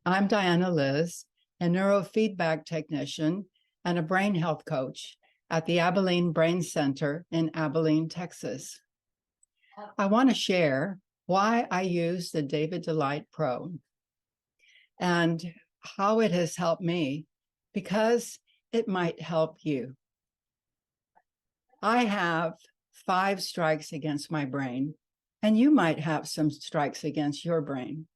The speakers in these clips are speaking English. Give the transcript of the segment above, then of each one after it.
I'm Diana Liz, a neurofeedback technician and a brain health coach at the Abilene Brain Center in Abilene, Texas. I want to share why I use the David Delight Pro and how it has helped me, because it might help you. I have 5 strikes against my brain, and you might have some strikes against your brain.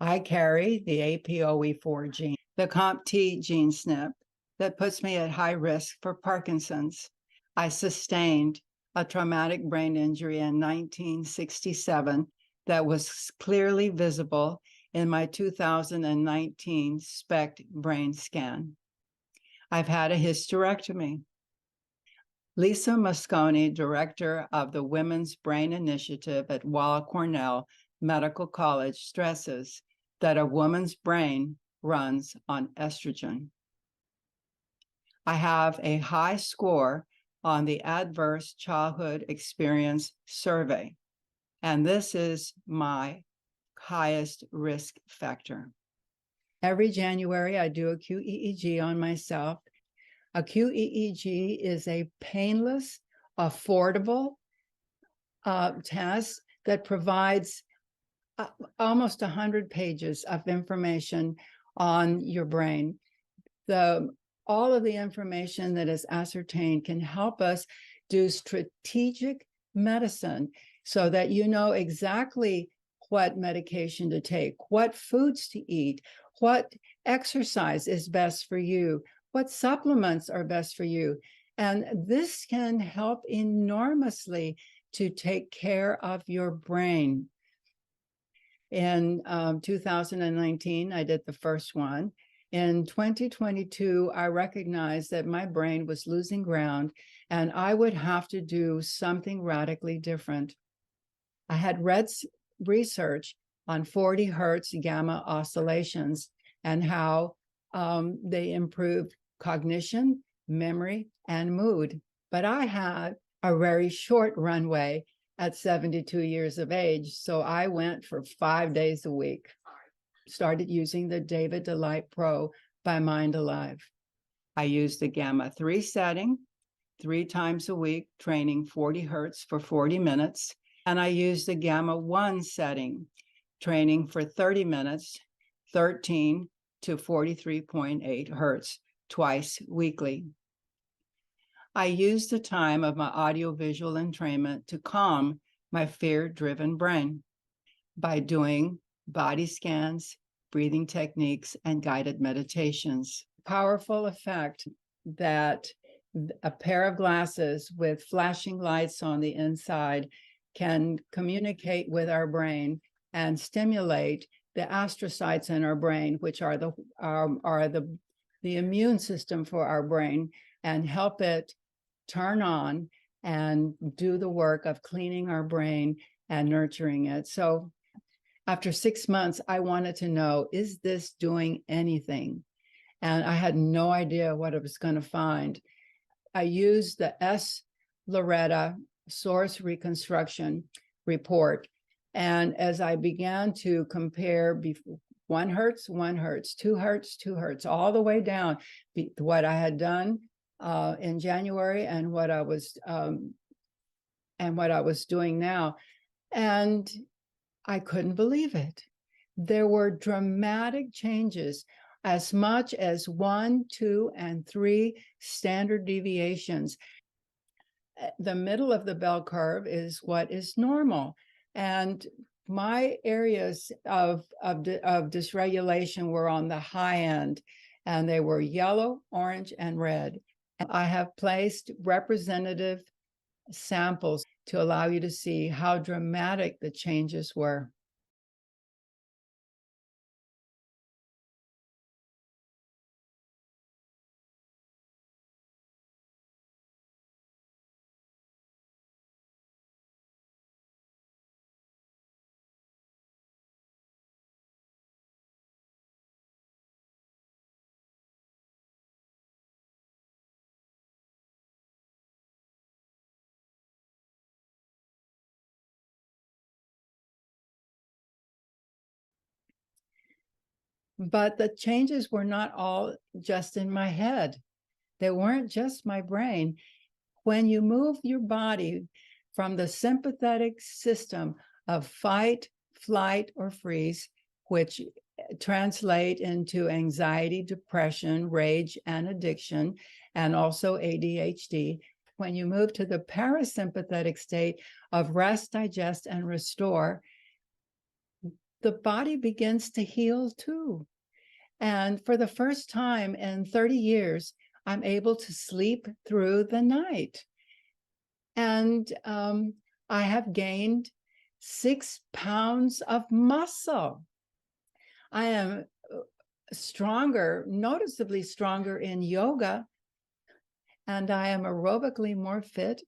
I carry the APOE4 gene, the COMT gene SNP that puts me at high risk for Parkinson's. I sustained a traumatic brain injury in 1967 that was clearly visible in my 2019 SPECT brain scan. I've had a hysterectomy. Lisa Mosconi, director of the Women's Brain Initiative at Weill Cornell Medical College, stresses that a woman's brain runs on estrogen. I have a high score on the Adverse Childhood Experience Survey, and this is my highest risk factor. Every January, I do a QEEG on myself. A QEEG is a painless, affordable test that provides almost 100 pages of information on your brain. All of the information that is ascertained can help us do strategic medicine so that you know exactly what medication to take, what foods to eat, what exercise is best for you, what supplements are best for you. And this can help enormously to take care of your brain. In 2019, I did the first one. In 2022, I recognized that my brain was losing ground and I would have to do something radically different. I had read research on 40 hertz gamma oscillations and how they improved cognition, memory, and mood. But I had a very short runway at 72 years of age. So I went for 5 days a week, started using the David Delight Pro by Mind Alive. I used the Gamma 3 setting 3 times a week, training 40 hertz for 40 minutes. And I used the Gamma 1 setting, training for 30 minutes, 13 to 43.8 hertz, twice weekly. I used the time of my audiovisual entrainment to calm my fear-driven brain by doing body scans, breathing techniques, and guided meditations. Powerful effect that a pair of glasses with flashing lights on the inside can communicate with our brain and stimulate the astrocytes in our brain, which are the immune system for our brain, and help it turn on and do the work of cleaning our brain and nurturing it. So after 6 months, I wanted to know, is this doing anything? And I had no idea what I was going to find. I used the S. Loretta source reconstruction report. And as I began to compare 1 hertz, 1 hertz, 2 hertz, 2 hertz, all the way down, what I had done in January and what I was doing now, and I couldn't believe it. There were dramatic changes, as much as 1, 2, and 3 standard deviations. The middle of the bell curve is what is normal, and my areas of dysregulation were on the high end, and they were yellow, orange, and red. I have placed representative samples to allow you to see how dramatic the changes were. But the changes were not all just in my head. They weren't just my brain. When you move your body from the sympathetic system of fight, flight, or freeze, which translate into anxiety, depression, rage, and addiction, and also ADHD, when you move to the parasympathetic state of rest, digest, and restore, the body begins to heal too. And for the first time in 30 years, I'm able to sleep through the night. And I have gained 6 pounds of muscle. I am stronger, noticeably stronger in yoga, and I am aerobically more fit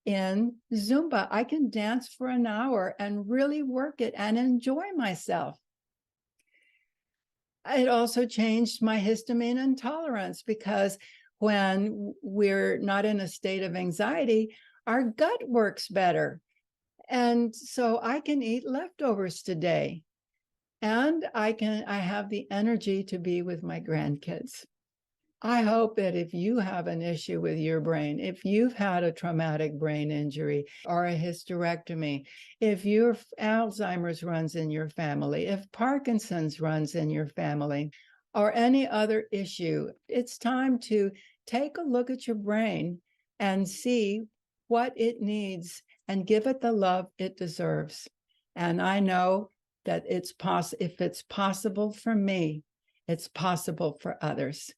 in Zumba. I can dance for an hour and really work it and enjoy myself. It also changed my histamine intolerance, because when we're not in a state of anxiety, our gut works better. And so I can eat leftovers today. And I have the energy to be with my grandkids. I hope that if you have an issue with your brain, if you've had a traumatic brain injury or a hysterectomy, if your Alzheimer's runs in your family, if Parkinson's runs in your family, or any other issue, it's time to take a look at your brain and see what it needs and give it the love it deserves. And I know that if it's possible for me, it's possible for others.